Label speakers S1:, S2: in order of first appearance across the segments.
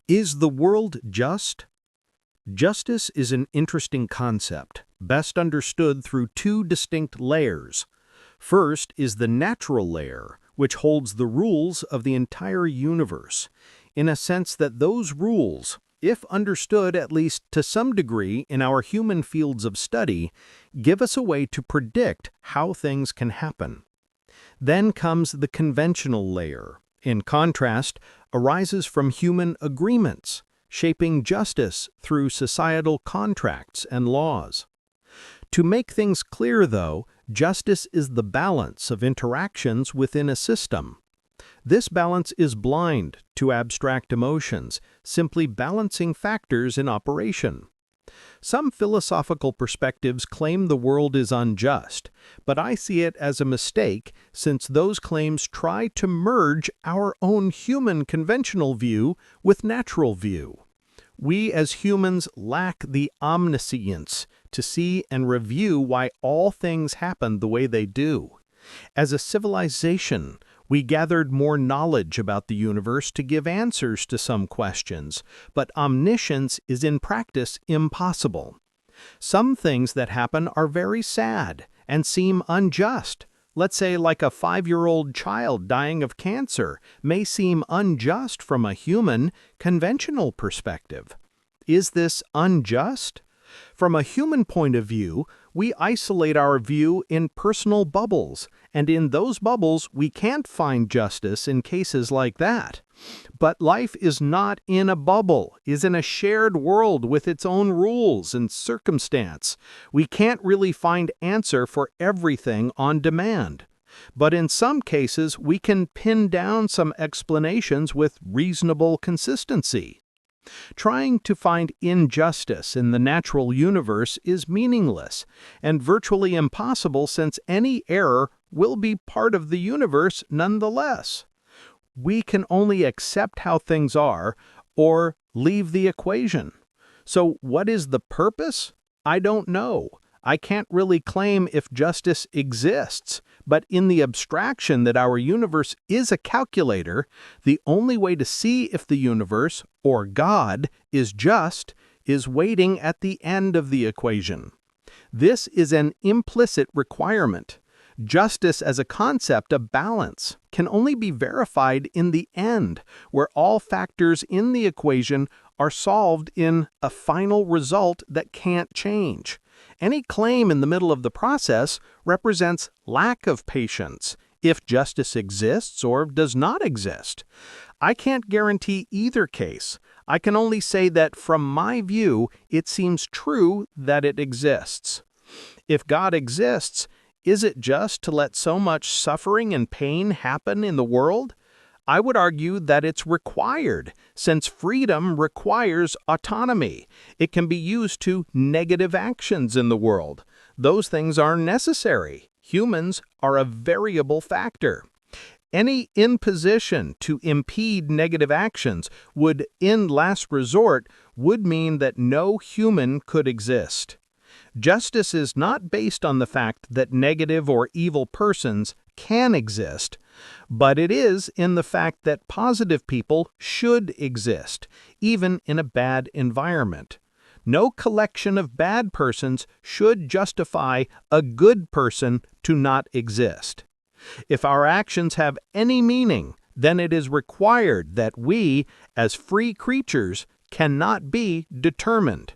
S1: Is the world just? Justice is an interesting concept, best understood through two distinct layers. First is the natural layer, which holds the rules of the entire universe, in a sense that those rules, if understood at least to some degree in our human fields of study, give us a way to predict how things can happen. Then comes the conventional layer. In contrast, arises from human agreements, shaping justice through societal contracts and laws. To make things clear, though, justice is the balance of interactions within a system. This balance is blind to abstract emotions, simply balancing factors in operation. Some philosophical perspectives claim the world is unjust, but I see it as a mistake since those claims try to merge our own human conventional view with natural view. We as humans lack the omniscience to see and review why all things happen the way they do. As a civilization, we gathered more knowledge about the universe to give answers to some questions, but omniscience is in practice impossible. Some things that happen are very sad and seem unjust. Let's say like a 5-year-old child dying of cancer may seem unjust from a human, conventional perspective. Is this unjust? From a human point of view, we isolate our view in personal bubbles, and in those bubbles we can't find justice in cases like that. But life is not in a bubble, is in a shared world with its own rules and circumstance. We can't really find answer for everything on demand. But in some cases we can pin down some explanations with reasonable consistency. Trying to find injustice in the natural universe is meaningless and virtually impossible since any error will be part of the universe nonetheless. We can only accept how things are or leave the equation. So what is the purpose? I don't know. I can't really claim if justice exists, but in the abstraction that our universe is a calculator, the only way to see if the universe, or God, is just is waiting at the end of the equation. This is an implicit requirement. Justice as a concept of balance can only be verified in the end, where all factors in the equation are solved in a final result that can't change. Any claim in the middle of the process represents lack of patience, if justice exists or does not exist. I can't guarantee either case. I can only say that from my view, it seems true that it exists. If God exists, is it just to let so much suffering and pain happen in the world? I would argue that it's required, since freedom requires autonomy. It can be used to negative actions in the world. Those things are necessary. Humans are a variable factor. Any imposition to impede negative actions would, in last resort, would mean that no human could exist. Justice is not based on the fact that negative or evil persons can exist, but it is in the fact that positive people should exist, even in a bad environment. No collection of bad persons should justify a good person to not exist. If our actions have any meaning, then it is required that we, as free creatures, cannot be determined.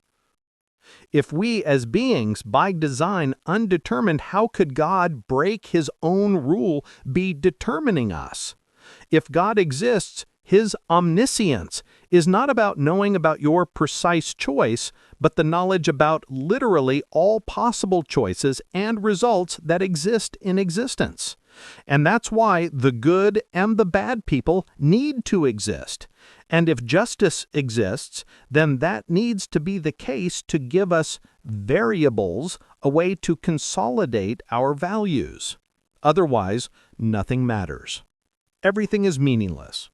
S1: If we as beings, by design undetermined, how could God break his own rule be determining us? If God exists, his omniscience is not about knowing about your precise choice, but the knowledge about literally all possible choices and results that exist in existence. And that's why the good and the bad people need to exist. And if justice exists, then that needs to be the case to give us variables, a way to consolidate our values. Otherwise, nothing matters. Everything is meaningless.